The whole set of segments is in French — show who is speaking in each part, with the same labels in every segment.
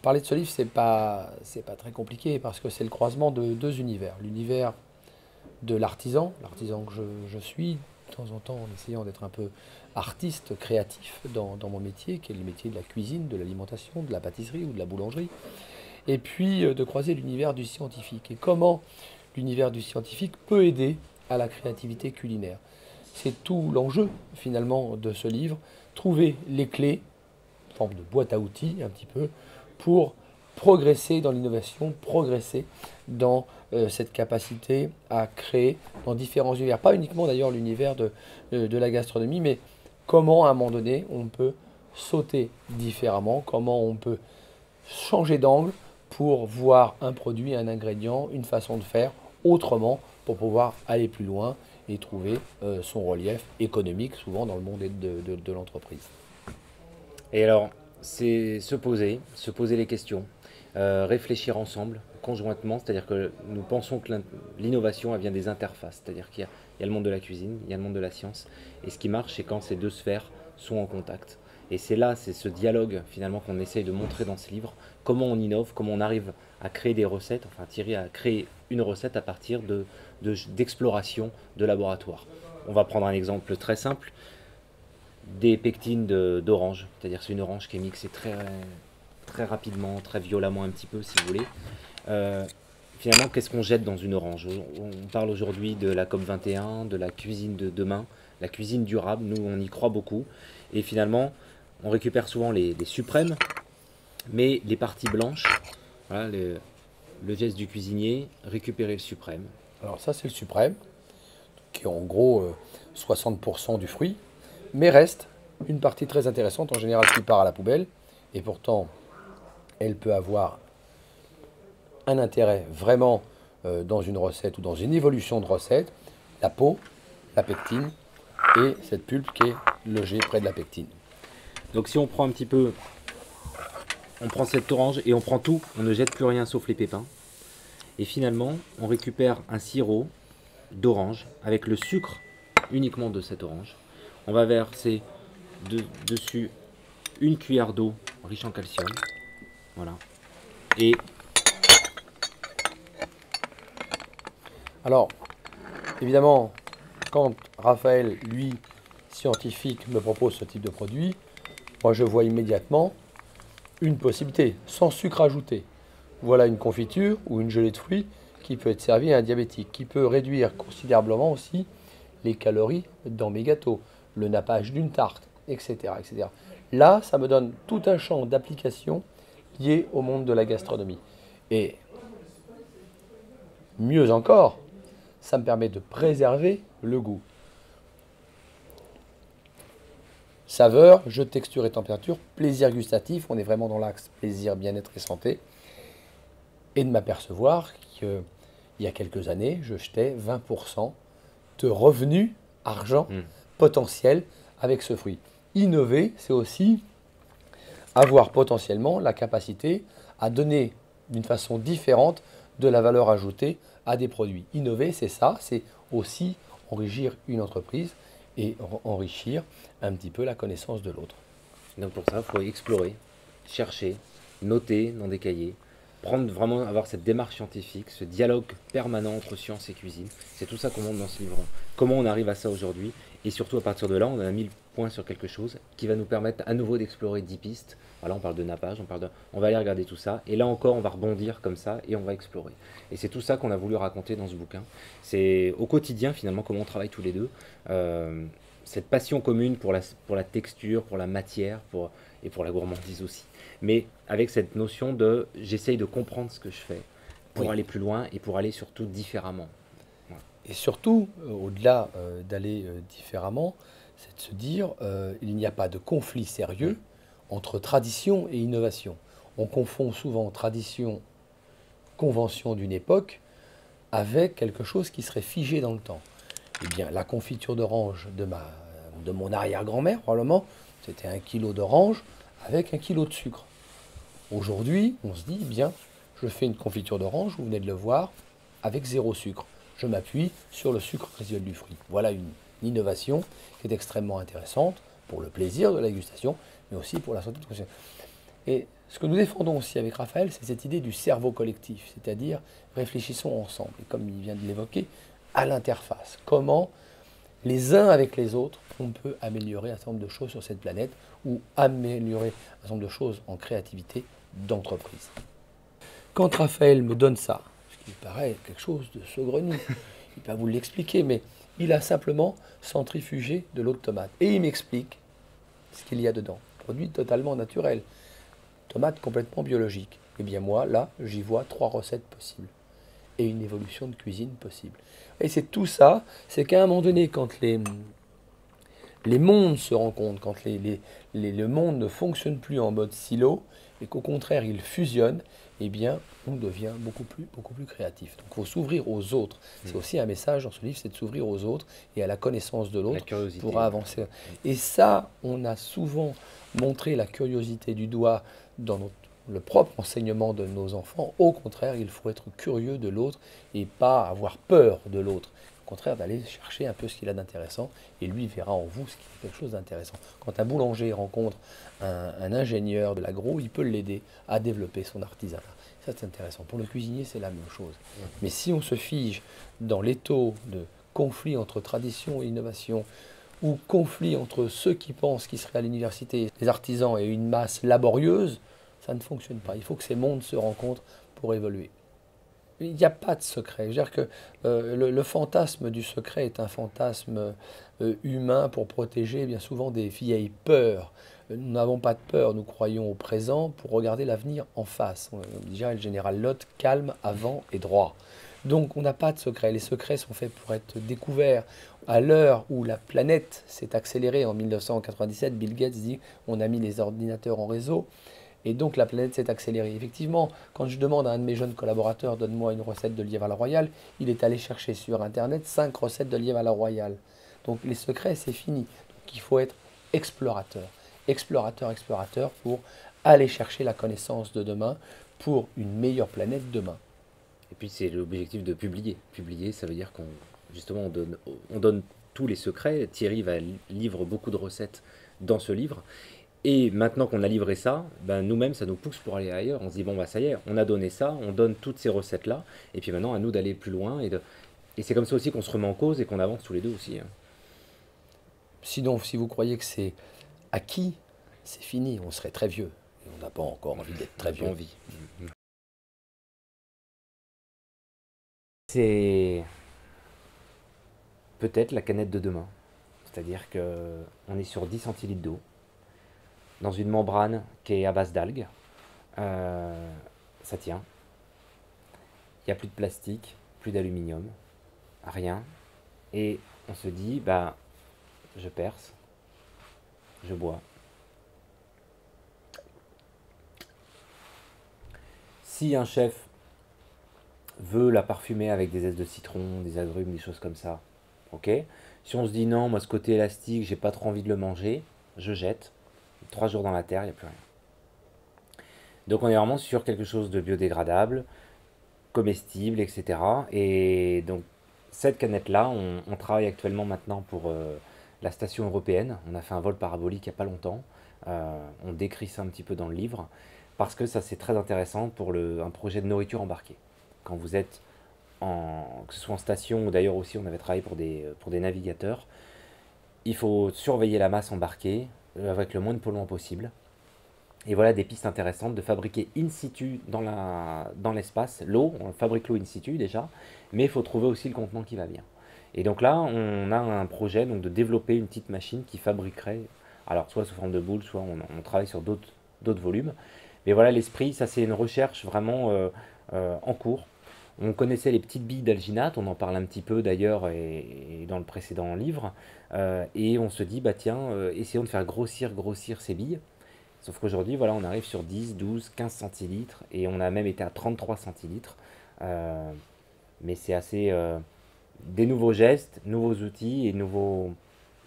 Speaker 1: parler de ce livre, c'est pas très compliqué parce que c'est le croisement de deux univers. L'univers de l'artisan que je suis, de temps en temps en essayant d'être un peu artiste, créatif dans mon métier, qui est le métier de la cuisine, de l'alimentation, de la pâtisserie ou de la boulangerie. Et puis de croiser l'univers du scientifique. Et comment l'univers du scientifique peut aider à la créativité culinaire. C'est tout l'enjeu finalement de ce livre, trouver les clés, une forme de boîte à outils un petit peu, pour progresser dans l'innovation, progresser dans cette capacité à créer dans différents univers. Pas uniquement d'ailleurs l'univers de la gastronomie, mais comment à un moment donné on peut sauter différemment, comment on peut changer d'angle pour voir un produit, un ingrédient, une façon de faire autrement pour pouvoir aller plus loin et trouver son relief économique, souvent dans le monde de l'entreprise.
Speaker 2: Et alors, c'est se poser les questions, réfléchir ensemble, conjointement, c'est-à-dire que nous pensons que l'innovation, elle vient des interfaces, c'est-à-dire qu'il y a le monde de la cuisine, il y a le monde de la science, et ce qui marche, c'est quand ces deux sphères sont en contact. Et c'est là, c'est ce dialogue finalement qu'on essaye de montrer dans ce livre, comment on innove, comment on arrive à créer des recettes, enfin Thierry a créé une recette à partir d'exploration de laboratoire. On va prendre un exemple très simple, des pectines d'orange, c'est-à-dire c'est une orange qui est mixée très rapidement, très violemment un petit peu si vous voulez. Euh, Finalement, qu'est-ce qu'on jette dans une orange? On parle aujourd'hui de la COP 21, de la cuisine de demain, la cuisine durable, nous on y croit beaucoup. Et finalement, on récupère souvent les suprêmes, mais les parties blanches, voilà, le geste du cuisinier, récupérer le suprême.
Speaker 1: Alors ça c'est le suprême, qui est en gros 60% du fruit, mais reste une partie très intéressante, en général qui part à la poubelle, et pourtant elle peut avoir un intérêt vraiment dans une recette ou dans une évolution de recette, la peau, la pectine et cette pulpe qui est logée près de la pectine.
Speaker 2: Donc si on prend un petit peu, on prend cette orange et on prend tout, on ne jette plus rien sauf les pépins. Et finalement, on récupère un sirop d'orange avec le sucre uniquement de cette orange. On va verser dessus une cuillère d'eau riche en calcium. Voilà. Et
Speaker 1: Alors, évidemment, quand Raphaël, lui, scientifique, me propose ce type de produit, moi je vois immédiatement une possibilité, sans sucre ajouté. Voilà une confiture ou une gelée de fruits qui peut être servie à un diabétique, qui peut réduire considérablement aussi les calories dans mes gâteaux, le nappage d'une tarte, etc., etc. Là, ça me donne tout un champ d'application lié au monde de la gastronomie. Et mieux encore, ça me permet de préserver le goût. Saveur, jeu de texture et température, plaisir gustatif, on est vraiment dans l'axe plaisir, bien-être et santé. Et de m'apercevoir qu'il y a quelques années, je jetais 20% de revenus, argent, potentiel avec ce fruit. Innover, c'est aussi avoir potentiellement la capacité à donner d'une façon différente de la valeur ajoutée à des produits. Innover, c'est ça, c'est aussi enrichir une entreprise et enrichir un petit peu la connaissance de l'autre.
Speaker 2: donc pour ça, il faut explorer, chercher, noter dans des cahiers, prendre vraiment, avoir cette démarche scientifique, ce dialogue permanent entre science et cuisine. C'est tout ça qu'on montre dans ce livre. Comment on arrive à ça aujourd'hui. Et surtout, à partir de là, on a mis le point sur quelque chose qui va nous permettre à nouveau d'explorer 10 pistes. Voilà, on parle de nappage, on va aller regarder tout ça. Et là encore, on va rebondir comme ça et on va explorer. Et c'est tout ça qu'on a voulu raconter dans ce bouquin. C'est au quotidien, finalement, comment on travaille tous les deux. Cette passion commune pour la texture, pour la matière et pour la gourmandise aussi. Mais avec cette notion de j'essaye de comprendre ce que je fais pour
Speaker 1: Oui.
Speaker 2: aller plus loin et pour aller surtout différemment. Voilà.
Speaker 1: Et surtout, au-delà d'aller différemment, c'est de se dire il n'y a pas de conflit sérieux entre tradition et innovation. On confond souvent tradition, convention d'une époque, avec quelque chose qui serait figé dans le temps. Eh bien, la confiture d'orange de mon arrière-grand-mère, probablement, c'était 1 kilo d'orange avec 1 kilo de sucre. Aujourd'hui, on se dit, eh bien, je fais une confiture d'orange, vous venez de le voir, avec 0 sucre. Je m'appuie sur le sucre résiduel du fruit. Voilà une innovation qui est extrêmement intéressante pour le plaisir de la dégustation, mais aussi pour la santé de consommateur. Et ce que nous défendons aussi avec Raphaël, c'est cette idée du cerveau collectif, c'est-à-dire réfléchissons ensemble, et comme il vient de l'évoquer, à l'interface. Comment les uns avec les autres, on peut améliorer un certain nombre de choses sur cette planète ou améliorer un certain nombre de choses en créativité d'entreprise. Quand Raphaël me donne ça, ce qui me paraît quelque chose de saugrenu, il ne peut pas vous l'expliquer, mais il a simplement centrifugé de l'eau de tomate. Et il m'explique ce qu'il y a dedans. Produit totalement naturel. Tomate complètement biologique. Eh bien moi, là, j'y vois 3 recettes possibles. Et une évolution de cuisine possible. Et c'est tout ça, c'est qu'à un moment donné, quand les mondes se rencontrent, quand le monde ne fonctionne plus en mode silo, et qu'au contraire il fusionne, eh bien on devient beaucoup plus créatif. Donc il faut s'ouvrir aux autres. C'est aussi un message dans ce livre, c'est de s'ouvrir aux autres et à la connaissance de l'autre pour avancer. Et ça, on a souvent montré la curiosité du doigt dans le propre enseignement de nos enfants. Au contraire, il faut être curieux de l'autre et pas avoir peur de l'autre. Au contraire, d'aller chercher un peu ce qu'il a d'intéressant, et lui verra en vous ce qui est quelque chose d'intéressant. Quand un boulanger rencontre un ingénieur de l'agro, il peut l'aider à développer son artisanat. Ça, c'est intéressant. Pour le cuisinier, c'est la même chose. Mais si on se fige dans l'étau de conflit entre tradition et innovation, ou conflit entre ceux qui pensent qu'ils seraient à l'université, les artisans, et une masse laborieuse, ça ne fonctionne pas. Il faut que ces mondes se rencontrent pour évoluer. Il n'y a pas de secret. Je veux dire que le fantasme du secret est un fantasme humain pour protéger bien souvent des vieilles peurs. Nous n'avons pas de peur, nous croyons au présent pour regarder l'avenir en face. On dirait le général Lott, calme, avant et droit. Donc on n'a pas de secret. Les secrets sont faits pour être découverts. À l'heure où la planète s'est accélérée en 1997, Bill Gates dit on a mis les ordinateurs en réseau. Et donc la planète s'est accélérée. Effectivement, quand je demande à un de mes jeunes collaborateurs, donne-moi une recette de lièvre à la royale, il est allé chercher sur Internet 5 recettes de lièvre à la royale. Donc les secrets, c'est fini. Donc il faut être explorateur. Explorateur pour aller chercher la connaissance de demain pour une meilleure planète demain.
Speaker 2: Et puis c'est l'objectif de publier. Publier, ça veut dire qu'on justement on donne tous les secrets. Thierry livre beaucoup de recettes dans ce livre. Et maintenant qu'on a livré ça, ben nous-mêmes, ça nous pousse pour aller ailleurs. On se dit, bon, bah, ça y est, on a donné ça, on donne toutes ces recettes-là, et puis maintenant, à nous d'aller plus loin. Et c'est comme ça aussi qu'on se remet en cause et qu'on avance tous les deux aussi.
Speaker 1: Sinon, si vous croyez que c'est acquis, c'est fini, on serait très vieux. Et on n'a pas encore envie d'être très vieux.
Speaker 2: Envie. C'est peut-être la canette de demain. C'est-à-dire qu'on est sur 10 centilitres d'eau, dans une membrane qui est à base d'algues. Ça tient. Il n'y a plus de plastique, plus d'aluminium, rien. Et on se dit, bah, je perce, je bois. Si un chef veut la parfumer avec des zestes de citron, des agrumes, des choses comme ça, ok. Si on se dit non, moi ce côté élastique, j'ai pas trop envie de le manger, je jette. 3 jours dans la terre, il n'y a plus rien. Donc on est vraiment sur quelque chose de biodégradable, comestible, etc. Et donc cette canette-là, on travaille actuellement maintenant pour la station européenne. On a fait un vol parabolique il n'y a pas longtemps. On décrit ça un petit peu dans le livre, parce que ça c'est très intéressant pour un projet de nourriture embarquée. Quand vous êtes, que ce soit en station, ou d'ailleurs aussi on avait travaillé pour des navigateurs, il faut surveiller la masse embarquée, avec le moins de polluants possible. Et voilà des pistes intéressantes de fabriquer in situ dans l'espace l'eau. On fabrique l'eau in situ déjà, mais il faut trouver aussi le contenant qui va bien. Et donc là, on a un projet donc, de développer une petite machine qui fabriquerait, alors soit sous forme de boule, soit on travaille sur d'autres volumes. Mais voilà l'esprit, ça c'est une recherche vraiment en cours. On connaissait les petites billes d'alginate, on en parle un petit peu d'ailleurs et dans le précédent livre. Et on se dit, bah tiens, essayons de faire grossir ces billes. Sauf qu'aujourd'hui, voilà, on arrive sur 10, 12, 15 centilitres et on a même été à 33 centilitres. Mais c'est assez des nouveaux gestes, nouveaux outils et nouveaux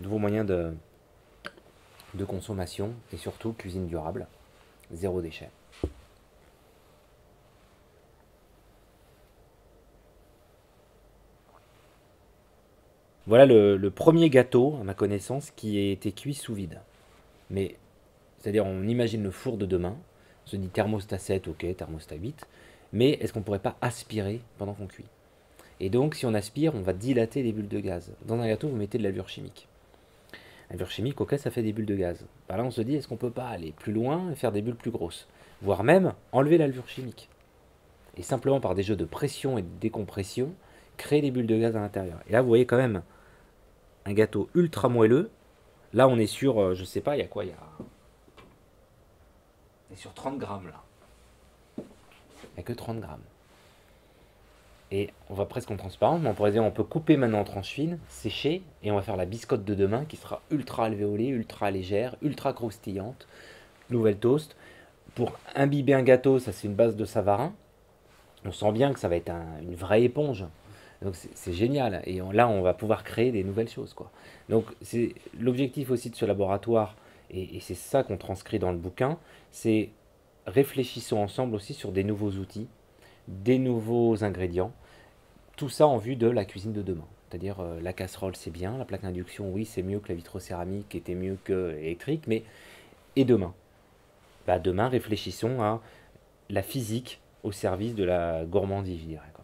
Speaker 2: moyens de consommation et surtout cuisine durable, zéro déchet. Voilà le premier gâteau, à ma connaissance, qui a été cuit sous vide. Mais, c'est-à-dire, on imagine le four de demain, On se dit thermostat 7, ok, thermostat 8, mais est-ce qu'on ne pourrait pas aspirer pendant qu'on cuit? Et donc, si on aspire, on va dilater les bulles de gaz. Dans un gâteau, vous mettez de la levure chimique. La levure chimique, ok, ça fait des bulles de gaz. Bah là, on se dit, est-ce qu'on ne peut pas aller plus loin et faire des bulles plus grosses? Voire même enlever la levure chimique. Et simplement par des jeux de pression et de décompression, créer des bulles de gaz à l'intérieur. Et là, vous voyez quand même un gâteau ultra moelleux. Là, on est sur, je sais pas, il y a quoi? On est sur 30 grammes là. Il n'y a que 30 grammes. Et on va presque en transparence, mais on pourrait dire on peut couper maintenant en tranches fines, sécher, et on va faire la biscotte de demain qui sera ultra alvéolée, ultra légère, ultra croustillante. Nouvelle toast. Pour imbiber un gâteau, ça c'est une base de Savarin. On sent bien que ça va être une vraie éponge. Donc c'est génial. Et là, on va pouvoir créer des nouvelles choses, quoi. Donc c'est l'objectif aussi de ce laboratoire, et c'est ça qu'on transcrit dans le bouquin, c'est réfléchissons ensemble aussi sur des nouveaux outils, des nouveaux ingrédients, tout ça en vue de la cuisine de demain. C'est-à-dire la casserole c'est bien, la plaque induction oui c'est mieux que la vitrocéramique, était mieux que l'électrique, mais et demain? Bah, demain réfléchissons à la physique au service de la gourmandise, je dirais, quoi.